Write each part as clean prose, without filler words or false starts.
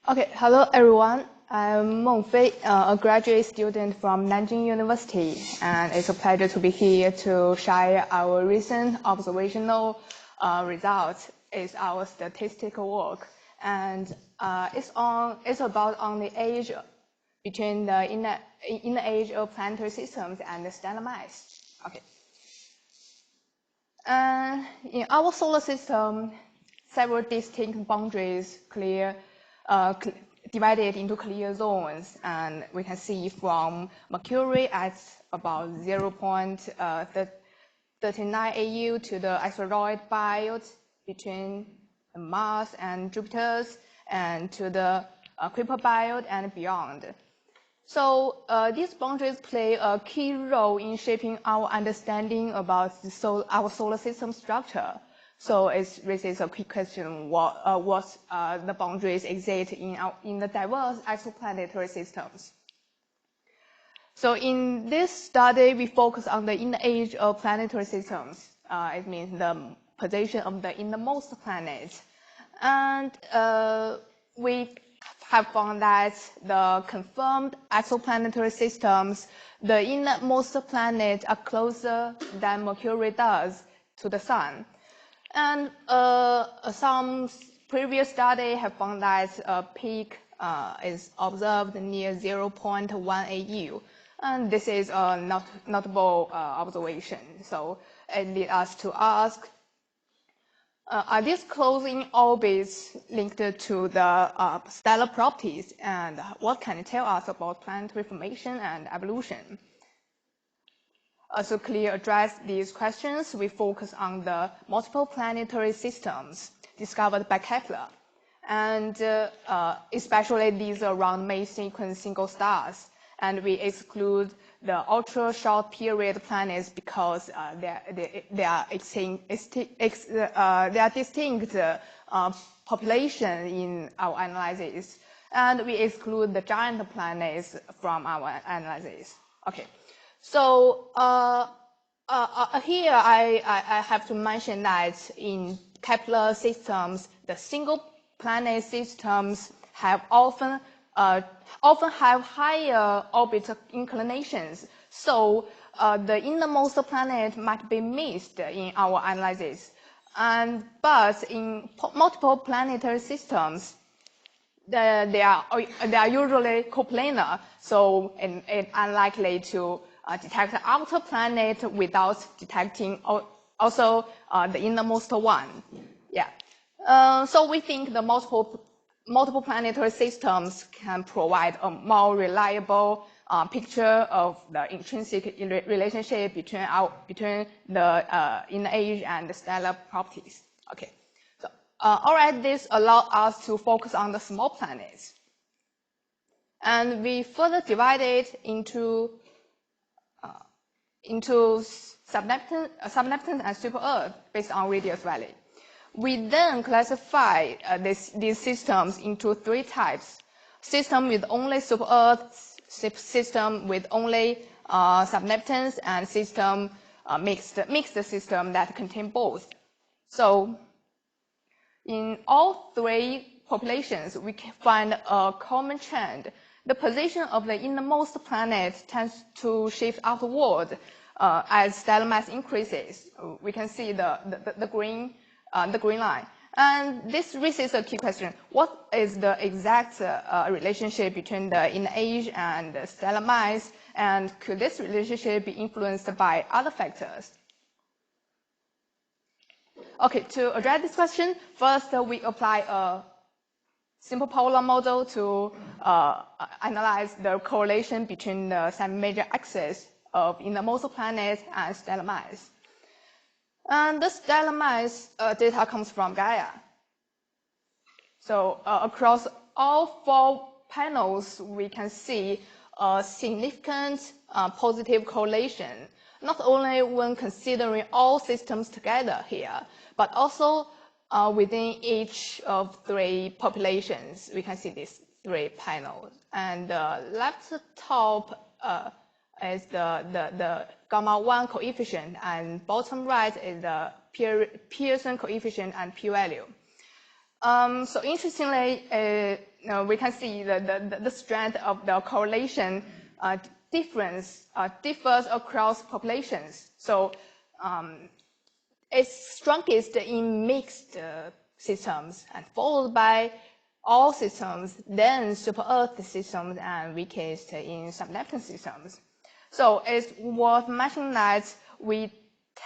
Okay, hello everyone. I'm Meng-Fei, a graduate student from Nanjing University, and it's a pleasure to be here to share our recent observational results. It's our statistical work, and it's about on the age between the inner age of planetary systems and the stellar mass. Okay. In our solar system, several distinct boundaries divided into clear zones, and we can see from Mercury at about 0.39 AU to the asteroid belt between Mars and Jupiter's, and to the Kuiper belt and beyond. So these boundaries play a key role in shaping our understanding about our solar system structure. So it raises a quick question: what the boundaries exist in the diverse exoplanetary systems? So in this study, we focus on the inner age of planetary systems. It means the position of the innermost planets, and we have found that the confirmed exoplanetary systems, the innermost planets are closer than Mercury does to the Sun. And some previous studies have found that a peak is observed near 0.1 AU. And this is a notable observation. So it leads us to ask, are these closing orbits linked to the stellar properties, and what can it tell us about planetary formation and evolution? To clearly address these questions, we focus on the multiple planetary systems discovered by Kepler, and especially these around main sequence single stars. And we exclude the ultra-short period planets because they are distinct population in our analysis, and we exclude the giant planets from our analysis. Okay, so here I have to mention that in Kepler systems, the single planet systems have often have higher orbit inclinations, so the innermost planet might be missed in our analysis. But in multiple planetary systems, they are usually coplanar, so it's unlikely to detect the outer planet without detecting also the innermost one. Yeah. So we think the multiple planetary systems can provide a more reliable picture of the intrinsic relationship between the inner age and the stellar properties. Okay, so all right, this allows us to focus on the small planets, and we further divide it into subneptune and super-Earth based on radius value. We then classify these systems into three types: system with only super-Earth, system with only subneptunes, and system mixed system that contain both. So in all three populations, we can find a common trend. The position of the innermost planet tends to shift outward as stellar mass increases. We can see the green line. And this raises a key question: what is the exact relationship between the inner age and the stellar mass, and could this relationship be influenced by other factors? Okay, to address this question, first we apply a simple polar model to analyze the correlation between the semi-major axis of innermost planet and stellar mass. And the stellar mass data comes from Gaia. So across all four panels, we can see a significant positive correlation, not only when considering all systems together here, but also within each of three populations. We can see these three panels. And the left top is the gamma-1 coefficient, and bottom right is the Pearson coefficient and p-value. So interestingly, we can see the strength of the correlation differs across populations. So it's strongest in mixed systems, and followed by all systems, then super-Earth systems, and weakest in sub-Neptune systems. So it's worth mentioning that we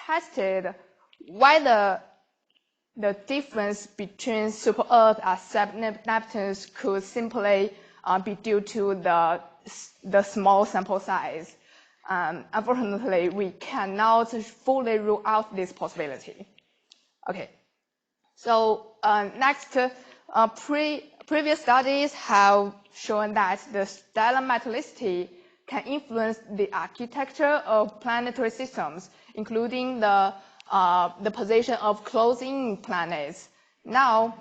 tested whether the difference between super-Earth and sub-Neptunes could simply be due to the small sample size. Unfortunately, we cannot fully rule out this possibility. Okay, so next, previous studies have shown that the stellar metallicity can influence the architecture of planetary systems, including the position of closing planets. Now,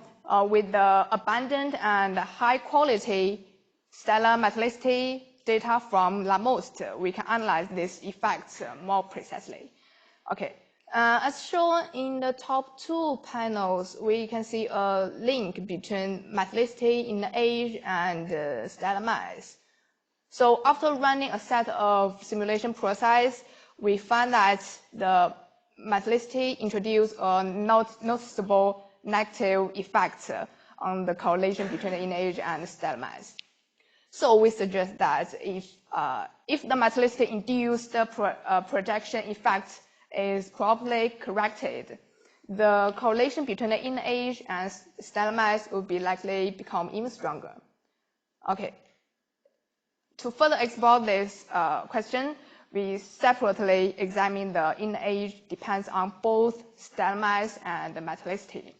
with the abundant and high-quality stellar metallicity data from LAMOST, we can analyze these effects more precisely. Okay, as shown in the top two panels, we can see a link between metallicity in the age and stellar mass. So after running a set of simulation processes, we find that the metallicity introduced a noticeable negative effect on the correlation between the inner age and stellar mass. So we suggest that if the metallicity-induced projection effect is properly corrected, the correlation between the inner age and stellar mass would be likely become even stronger. Okay. To further explore this question, we separately examine the inner age depends on both stellar mass and the metallicity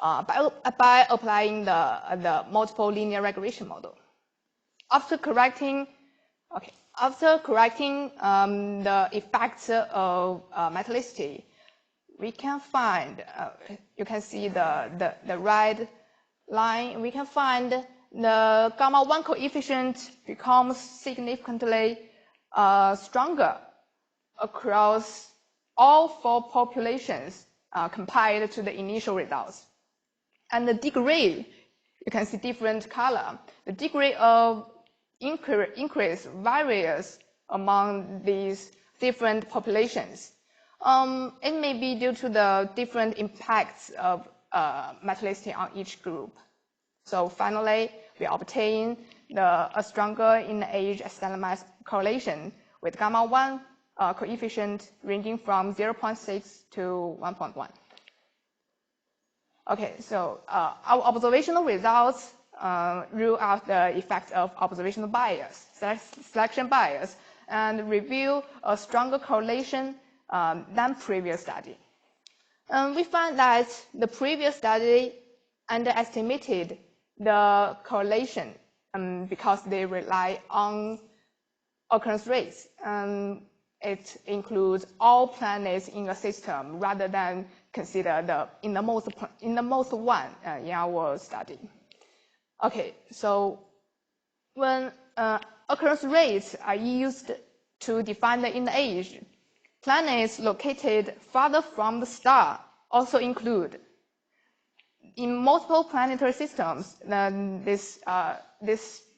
by applying the multiple linear regression model. After correcting the effects of metallicity, we can find, you can see the red line, we can find the gamma-1 coefficient becomes significantly stronger across all four populations compared to the initial results. And the degree, you can see different color. The degree of increase varies among these different populations. It may be due to the different impacts of metallicity on each group. So finally, we obtain a stronger inner age stellar mass correlation with gamma-1 coefficient ranging from 0.6 to 1.1. Okay, so our observational results rule out the effects of observational bias, selection bias, and reveal a stronger correlation than previous study. We find that the previous study underestimated the correlation because they rely on occurrence rates. It includes all planets in a system rather than consider the innermost one in our study. Okay, so when occurrence rates are used to define the inner age, planets located farther from the star also include. In multiple planetary systems, then this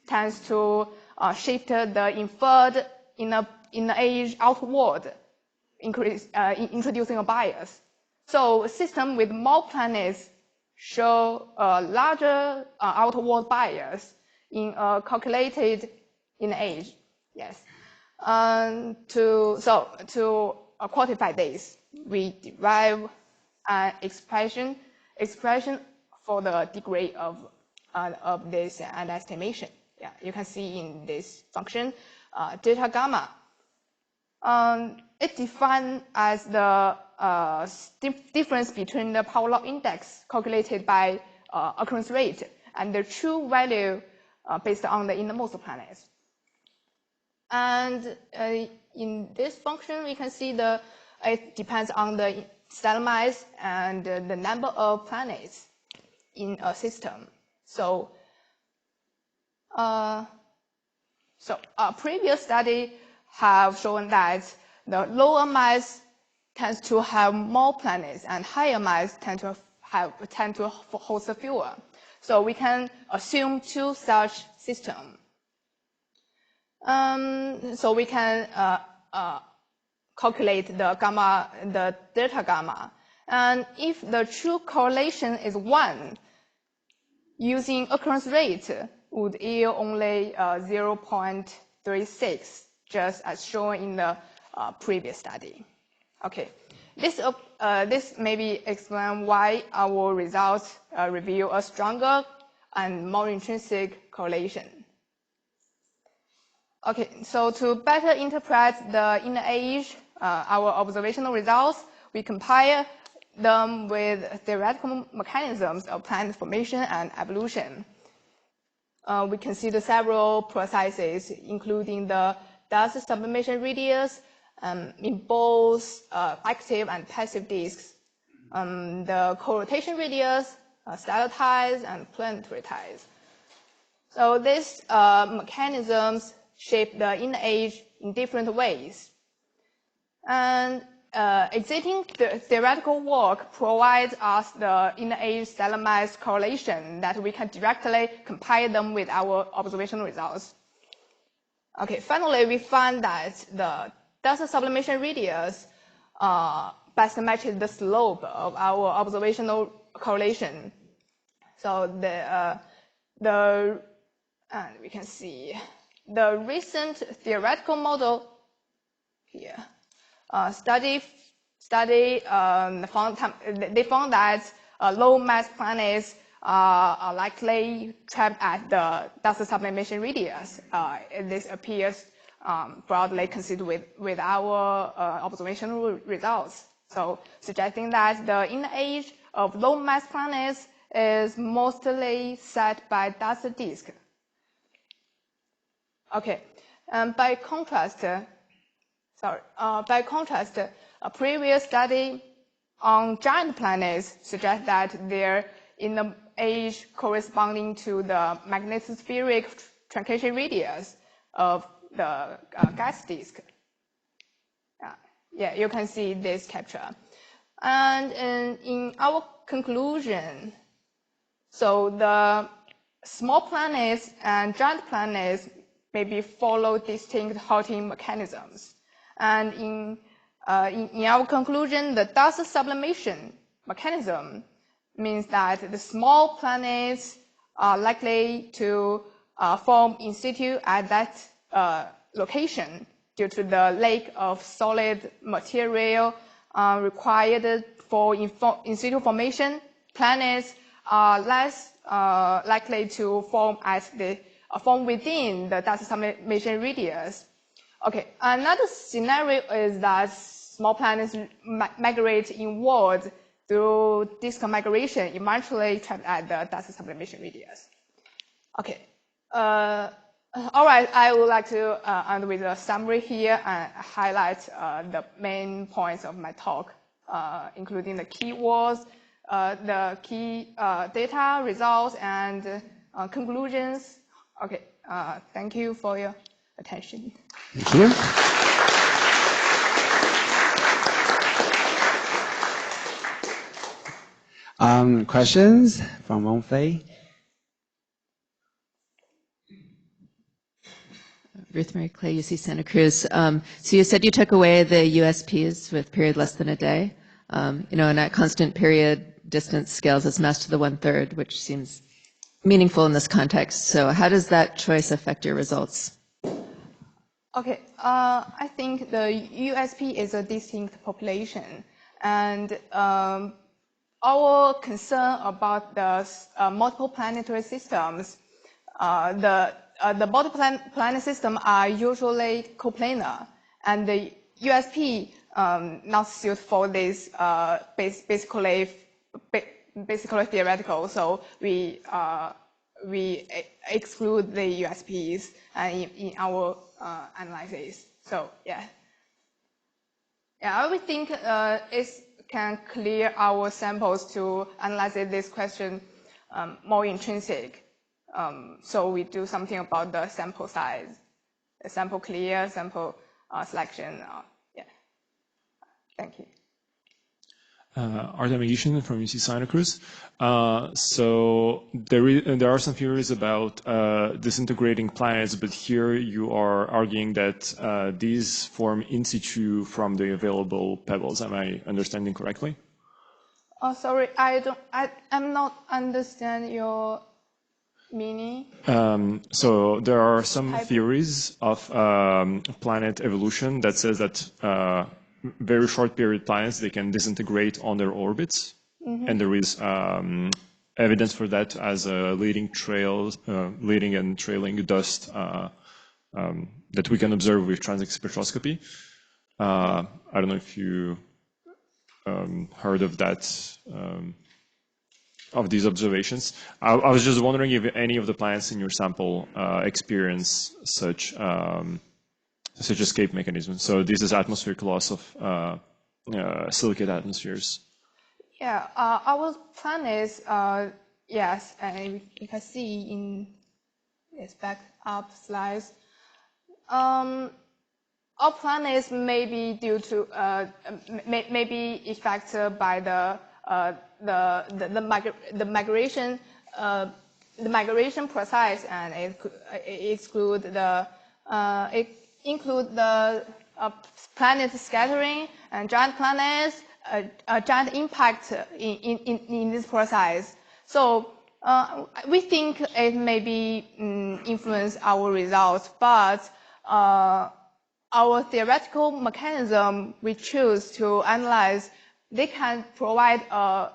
tends to shift the inferred inner age outward, introducing a bias. So a system with more planets show a larger outward bias in a calculated inner age. Yes. To quantify this, we derive an expression for the degree of this underestimation. Yeah, you can see in this function, delta gamma. It's defined as the difference between the power law index calculated by occurrence rate and the true value based on the innermost planets. And in this function, we can see it depends on the stellar mass and the number of planets in a system. So, a previous study have shown that the lower mass tends to have more planets and higher mass tend to tend to host fewer. So we can assume two such systems. So we can calculate the delta gamma. And if the true correlation is 1, using occurrence rate would yield only 0.36, just as shown in the previous study. Okay, this maybe explain why our results reveal a stronger and more intrinsic correlation. Okay, so to better interpret the inner age, our observational results, we compare them with theoretical mechanisms of planet formation and evolution. We consider several processes, including the dust sublimation radius in both active and passive disks, the co-rotation radius, stellar tides, and planetary tides. So these mechanisms shape the inner age in different ways. And existing theoretical work provides us the inner age stellar mass correlation that we can directly compare them with our observational results. Okay, finally, we found that the dust sublimation radius best matches the slope of our observational correlation. So and we can see the recent theoretical model here they found that low mass planets are likely trapped at the dust sublimation radius. This appears broadly consistent with our observational results. So suggesting that the inner age of low mass planets is mostly set by dust disk. Okay, by contrast, a previous study on giant planets suggests that their inner age corresponding to the magnetospheric truncation radius of the gas disk. Yeah, you can see this capture. And in our conclusion, so the small planets and giant planets maybe follow distinct halting mechanisms. And in our conclusion, the dust sublimation mechanism means that the small planets are likely to form in situ at that location due to the lack of solid material required for in situ formation. Planets are less likely to form within the dust sublimation radius. Okay, another scenario is that small planets migrate inward through disk migration, eventually trapped at the dust sublimation radius. Okay, all right, I would like to end with a summary here and highlight the main points of my talk, including the keywords, the key data, results, and conclusions. Okay, thank you for your attention. Thank you. Questions from Meng-Fei? Ruth Mary Clay, UC Santa Cruz. So you said you took away the USPs with period less than a day. And at constant period distance scales, it's mass to the 1/3, which seems meaningful in this context. So how does that choice affect your results? Okay, I think the USP is a distinct population, and our concern about the multiple planetary systems, the multiple planet systems are usually coplanar, and the USP not suited for this basically theoretical. So we exclude the USPs in our analysis. So yeah, I would think it can clear our samples to analyze this question more intrinsic. So we do something about the sample size, the sample clear, sample selection. Yeah. Thank you. Artem Agishin from UC Santa Cruz. So there are some theories about disintegrating planets, but here you are arguing that these form in situ from the available pebbles. Am I understanding correctly? Oh, sorry, I'm not understand your meaning. So there are some theories of planet evolution that says that very short period planets, they can disintegrate on their orbits. Mm-hmm. And there is evidence for that as leading and trailing dust that we can observe with transect spectroscopy. I don't know if you heard of that, of these observations. I was just wondering if any of the planets in your sample experience such escape mechanism. So this is atmospheric loss of silicate atmospheres. Yeah, our planets, yes, and you can see in this back-up slides. Our planets may be due to may be affected by the migration process, and it include the planet scattering and giant planets, giant impact in this process. So we think it may be influence our results, but our theoretical mechanism we choose to analyze, they can provide a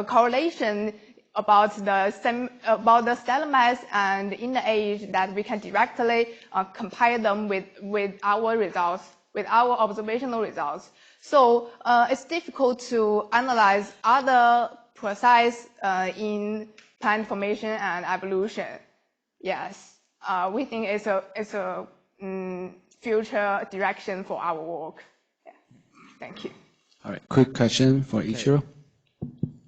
correlation about the stellar mass and inner age that we can directly compare them with our results, with our observational results. So it's difficult to analyze other processes in planet formation and evolution. Yes, we think it's a future direction for our work. Yeah. Thank you. All right, quick question for Ichiro.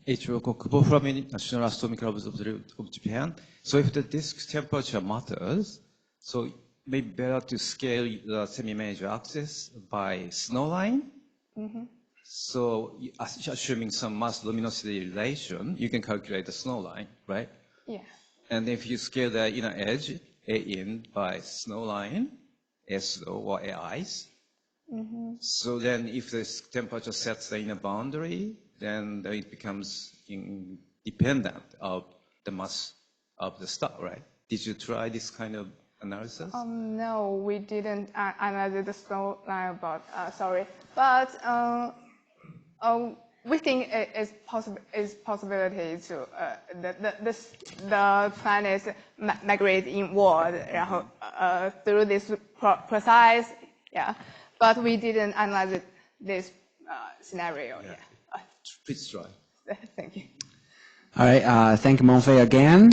Ichiro Kokubo from National Astronomical Observatory of Japan. So if the disk temperature matters, so maybe better to scale the semi-major axis by snow line. Mm-hmm. So assuming some mass luminosity relation, you can calculate the snow line, right? Yeah. And if you scale the inner edge, A in by snow line, S or A ice. Mm-hmm. So then if the temperature sets the inner boundary, then it becomes independent of the mass of the star, right? Did you try this kind of analysis? No, we didn't analyze the snow line, but sorry. But we think it's possibility to the planets migrate inward through this process. Yeah, but we didn't analyze this scenario. Yeah. Please try. Thank you. All right, thank you, Meng-Fei again.